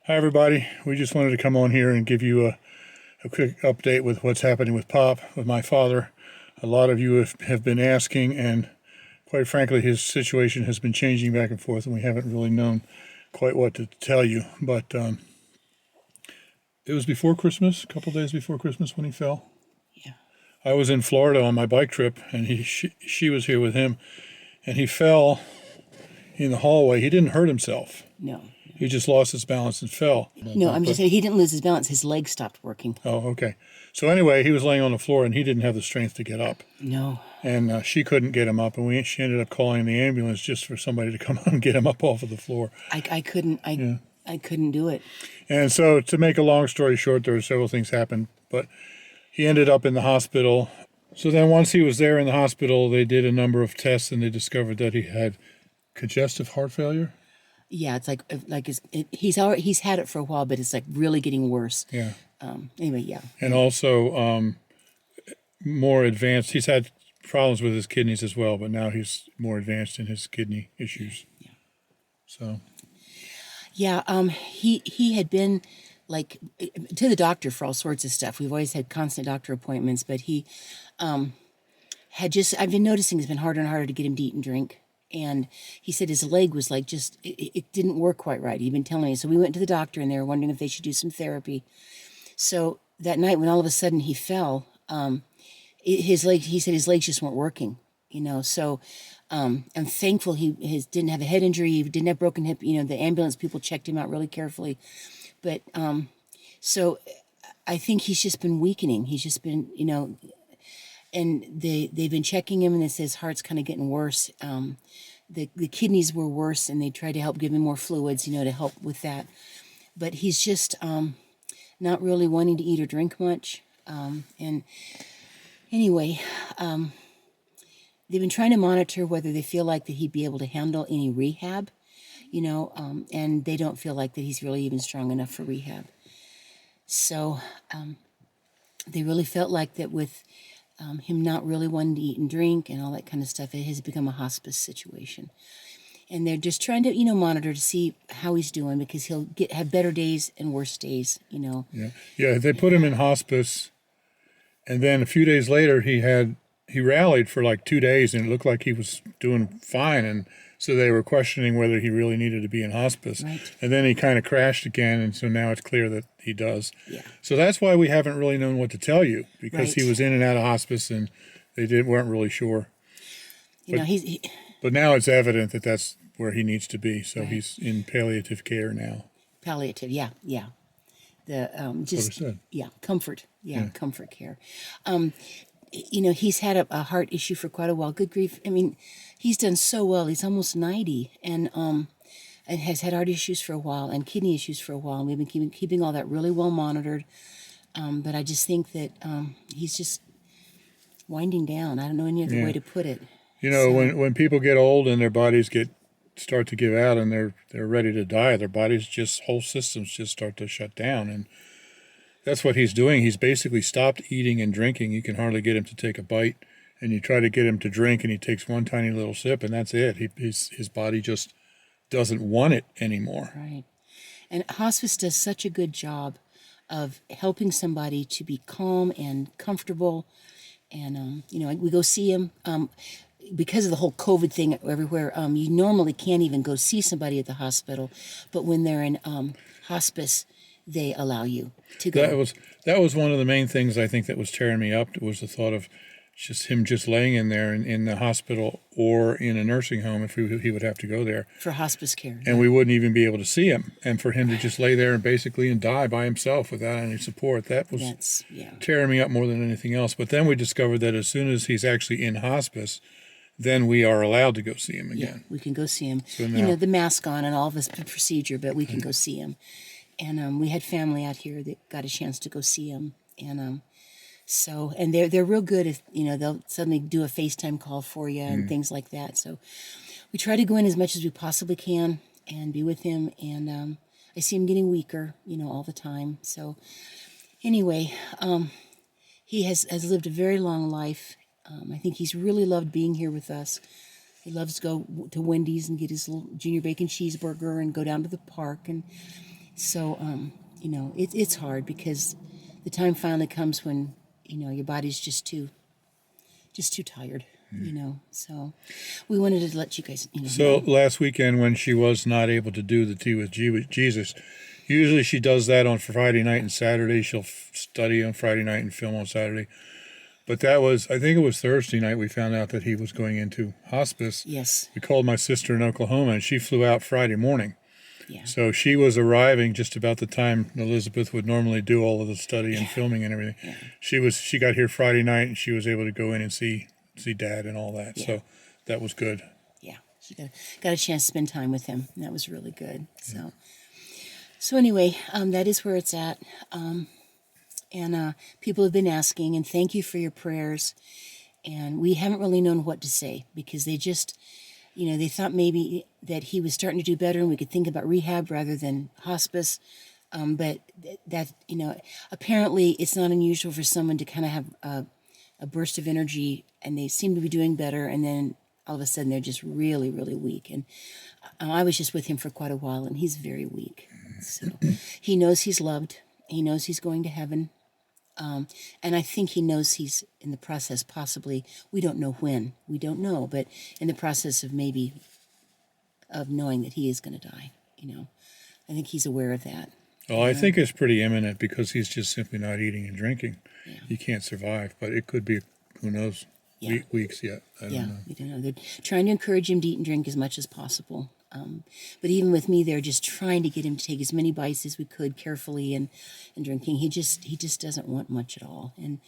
Hi, everybody. We just wanted to come on here and give you a quick update with what's happening with Pop, with my father. A lot of you have been asking, and quite frankly, his situation has been changing back and forth, and we haven't really known quite what to tell you. But it was before Christmas, a couple days before Christmas, when he fell. Yeah. I was in Florida on my bike trip, and she was here with him, and he fell in the hallway. He didn't hurt himself. No. He just lost his balance and fell. No, I'm just saying he didn't lose his balance. His leg stopped working. Oh, okay. So anyway, he was laying on the floor and he didn't have the strength to get up. No. And she couldn't get him up, and she ended up calling the ambulance just for somebody to come out and get him up off of the floor. I couldn't. I couldn't do it. And so, to make a long story short, there were several things happened, but he ended up in the hospital. So then, once he was there in the hospital, they did a number of tests and they discovered that he had congestive heart failure. Yeah, it's he's had it for a while, but it's like really getting worse. Yeah. Anyway, yeah. And also more advanced. He's had problems with his kidneys as well, but now he's more advanced in his kidney issues. Yeah. So. Yeah. He had been like to the doctor for all sorts of stuff. We've always had constant doctor appointments, but he had just. I've been noticing it's been harder and harder to get him to eat and drink. And he said his leg was like it didn't work quite right. He'd been telling me. So we went to the doctor and they were wondering if they should do some therapy. So that night when all of a sudden he fell, his leg, he said his legs just weren't working, So I'm thankful he didn't have a head injury. He didn't have broken hip. The ambulance people checked him out really carefully. But so I think he's just been weakening. He's just been, and they've been checking him and it says heart's kind of getting worse. The kidneys were worse and they tried to help give him more fluids, to help with that. But he's just not really wanting to eat or drink much. And anyway, they've been trying to monitor whether they feel like that he'd be able to handle any rehab, and they don't feel like that he's really even strong enough for rehab. So they really felt like that with him not really wanting to eat and drink and all that kind of stuff, it has become a hospice situation. And they're just trying to, monitor to see how he's doing because he'll have better days and worse days, Yeah. They put him in hospice, and then a few days later he rallied for like 2 days, and it looked like he was doing fine, and so they were questioning whether he really needed to be in hospice. Right. And then he kind of crashed again, and so now it's clear that he does. Yeah. So that's why we haven't really known what to tell you because Right. he was in and out of hospice, and they weren't really sure. But now it's evident that that's where he needs to be. So Right. he's in palliative care now. Palliative, yeah. The just That's what I said. yeah, comfort, comfort care. He's had a heart issue for quite a while. Good grief! I mean, he's done so well. He's almost 90, and has had heart issues for a while and kidney issues for a while. And we've been keeping all that really well monitored. But I just think that he's just winding down. I don't know any other way to put it. When people get old and their bodies start to give out and they're ready to die, their bodies whole systems just start to shut down, and that's what he's doing. He's basically stopped eating and drinking. You can hardly get him to take a bite, and you try to get him to drink, and he takes one tiny little sip, and that's it. His body just doesn't want it anymore. Right. And hospice does such a good job of helping somebody to be calm and comfortable. And, we go see him. Because of the whole COVID thing everywhere, you normally can't even go see somebody at the hospital. But when they're in hospice, they allow you to go. That was one of the main things I think that was tearing me up was the thought of just laying in there in the hospital or in a nursing home if he would have to go there For hospice care. and we wouldn't even be able to see him, and for him to just lay there and basically die by himself without any support, that was tearing me up more than anything else. But then we discovered that as soon as he's actually in hospice, then we are allowed to go see him again. Yeah, we can go see him. So now, the mask on and all this procedure, but we can go see him. And we had family out here that got a chance to go see him. And and they're real good if, they'll suddenly do a FaceTime call for you and things like that. So we try to go in as much as we possibly can and be with him. And I see him getting weaker, all the time. So anyway, he has lived a very long life. I think he's really loved being here with us. He loves to go to Wendy's and get his little junior bacon cheeseburger and go down to the park. And So, it's hard because the time finally comes when, your body's just too tired, So we wanted to let you guys, So know. last weekend, when she was not able to do the Tea with Jesus, usually she does that on Friday night and Saturday. She'll study on Friday night and film on Saturday. But I think it was Thursday night, we found out that he was going into hospice. Yes. We called my sister in Oklahoma, and she flew out Friday morning. Yeah. So she was arriving just about the time Elizabeth would normally do all of the study and filming and everything. Yeah. She got here Friday night, and she was able to go in and see Dad and all that. Yeah. So that was good. Yeah. She got a chance to spend time with him. And that was really good. So anyway, that is where it's at. And people have been asking, and thank you for your prayers. And we haven't really known what to say because they just, they thought maybe that he was starting to do better and we could think about rehab rather than hospice. But that, apparently it's not unusual for someone to kind of have a burst of energy and they seem to be doing better. And then all of a sudden they're just really, really weak. And I was just with him for quite a while and he's very weak. So he knows he's loved. He knows he's going to heaven. And I think he knows he's in the process, possibly, we don't know when, we don't know, but in the process of knowing that he is going to die, I think he's aware of that. Well, I think it's pretty imminent because he's just simply not eating and drinking. Yeah. He can't survive, but it could be, who knows, Yeah. weeks yet. I don't know. We don't know. They're trying to encourage him to eat and drink as much as possible. But even with me, they're just trying to get him to take as many bites as we could carefully and drinking. He just doesn't want much at all. And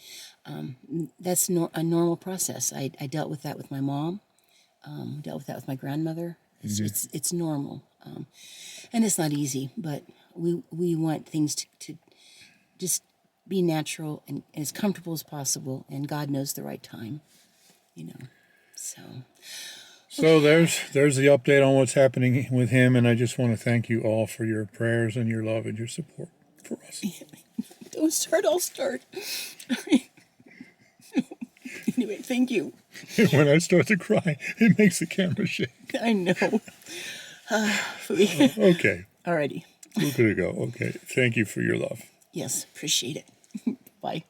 that's a normal process. I dealt with that with my mom, dealt with that with my grandmother. It's normal. And it's not easy, but we want things to just be natural and as comfortable as possible. And God knows the right time, so. So there's the update on what's happening with him, and I just want to thank you all for your prayers and your love and your support for us. Don't start, I'll start. Anyway, thank you. When I start to cry, it makes the camera shake. I know. Okay, Alrighty. we're good to go. Okay, thank you for your love. Yes, appreciate it. Bye.